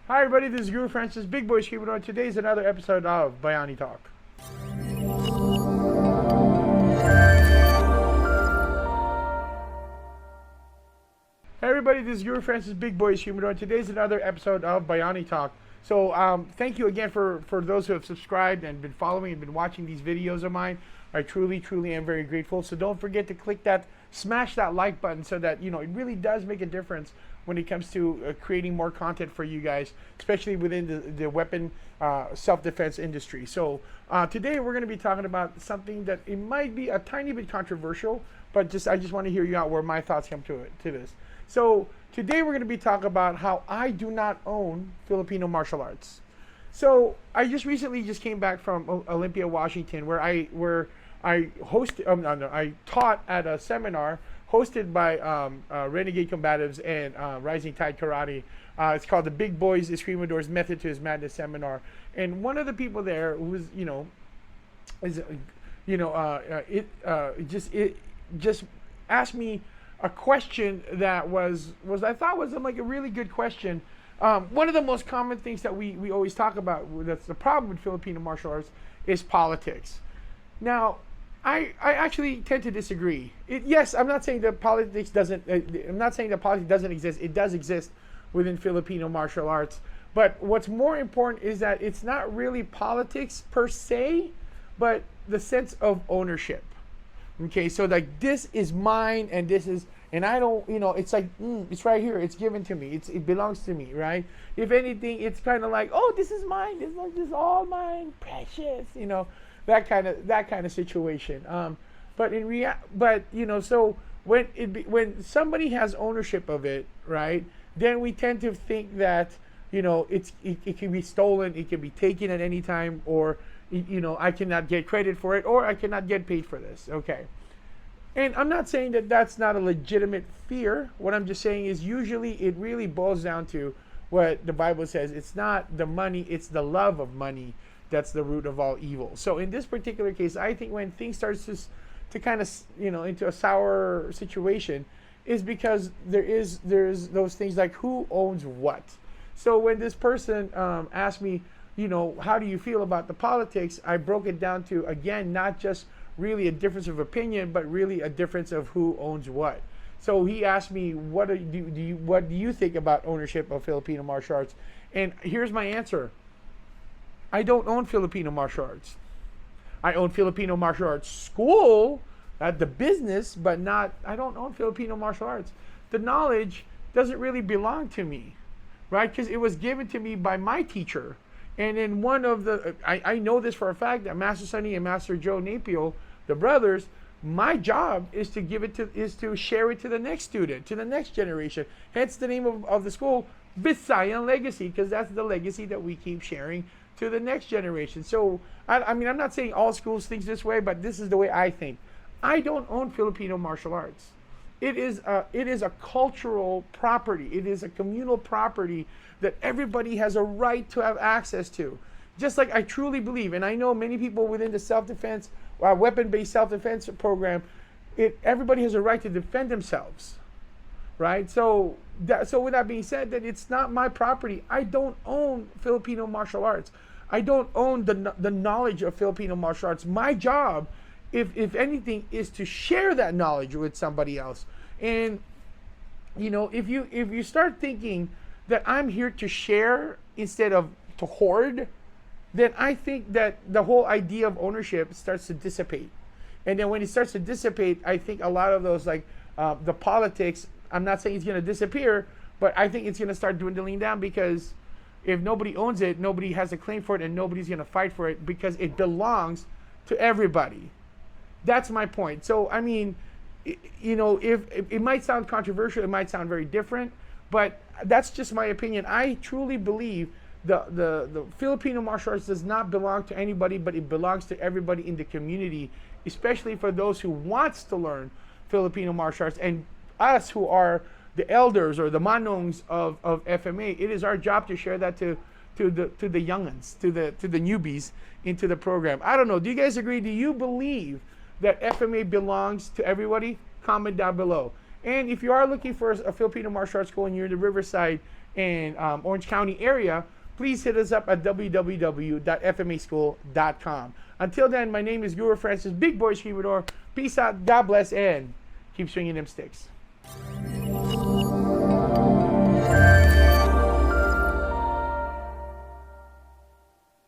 Hi everybody, this is Guru Francis, Big Boy Screamer, and today is another episode of Bayani Talk. Hey everybody, this is Guru Francis, Big Boy Screamer, and today is another episode of Bayani Talk. So thank you again for those who have subscribed and been following and been watching these videos of mine. I truly am very grateful. So don't forget to click that, smash that like button so that, it really does make a difference when it comes to creating more content for you guys, especially within the weapon self-defense industry. So today we're going to be talking about something that it might be a tiny bit controversial, but I just want to hear you out where my thoughts come to this. So today we're going to be talking about how I do not own Filipino martial arts. So I recently came back from Olympia, Washington, where I taught at a seminar hosted by Renegade Combatives and Rising Tide Karate. It's called the Big Boys Escrimadores Method to His Madness Seminar. And one of the people there was, just asked me a question that was I thought was like a really good question. One of the most common things that we always talk about, that's the problem with Filipino martial arts, is politics. Now, I actually tend to disagree. Yes, I'm not saying that politics doesn't. I'm not saying that politics doesn't exist. It does exist within Filipino martial arts. But what's more important is that it's not really politics per se, but the sense of ownership. Okay, so like this is mine, and this is, and I don't, it's like it's right here. It's given to me. It belongs to me, right? If anything, it's kind of like, oh, this is mine. This is all mine, precious, that kind of situation. So when somebody has ownership of it, right, then we tend to think that it can be stolen, it can be taken at any time, or I cannot get credit for it, or I cannot get paid for this. Okay, and I'm not saying that that's not a legitimate fear. What I'm just saying is usually it really boils down to what the Bible says. It's not the money, it's the love of money that's the root of all evil. So in this particular case, I think when things starts to kind of into a sour situation, is because there's those things like who owns what. So when this person asked me, how do you feel about the politics, I broke it down to, again, not just really a difference of opinion, but really a difference of who owns what. So he asked me, what do you think about ownership of Filipino martial arts? And here's my answer. I don't own Filipino martial arts. I own Filipino martial arts school, the business, but I don't own Filipino martial arts. The knowledge doesn't really belong to me, right? Because it was given to me by my teacher. And in one of the, I know this for a fact, that Master Sonny and Master Joe Napio, the brothers, my job is to share it to the next student, to the next generation. Hence the name of the school, Visayan Legacy, because that's the legacy that we keep sharing to the next generation. So, I'm not saying all schools think this way, but this is the way I think. I don't own Filipino martial arts. It is a cultural property. It is a communal property that everybody has a right to have access to. Just like I truly believe, and I know many people within the self-defense, weapon-based self-defense program, everybody has a right to defend themselves, right? So with that being said, that it's not my property. I don't own Filipino martial arts. I don't own the knowledge of Filipino martial arts. My job, if anything, is to share that knowledge with somebody else. And if you start thinking that I'm here to share instead of to hoard, then I think that the whole idea of ownership starts to dissipate. And then when it starts to dissipate, I think a lot of those, like the politics, I'm not saying it's going to disappear, but I think it's going to start dwindling down, because if nobody owns it, nobody has a claim for it, and nobody's going to fight for it because it belongs to everybody. That's my point. So, if it might sound controversial, it might sound very different, but that's just my opinion. I truly believe the Filipino martial arts does not belong to anybody, but it belongs to everybody in the community, especially for those who wants to learn Filipino martial arts, and us who are the elders or the manongs of FMA. It is our job to share that to the youngins, to the newbies into the program. I don't know. Do you guys agree? Do you believe that FMA belongs to everybody? Comment down below. And if you are looking for a Filipino martial arts school and you're in the Riverside in Orange County area, please hit us up at www.fmaschool.com. Until then, my name is Guru Francis, Big Boy Screamador. Peace out, God bless, and keep swinging them sticks.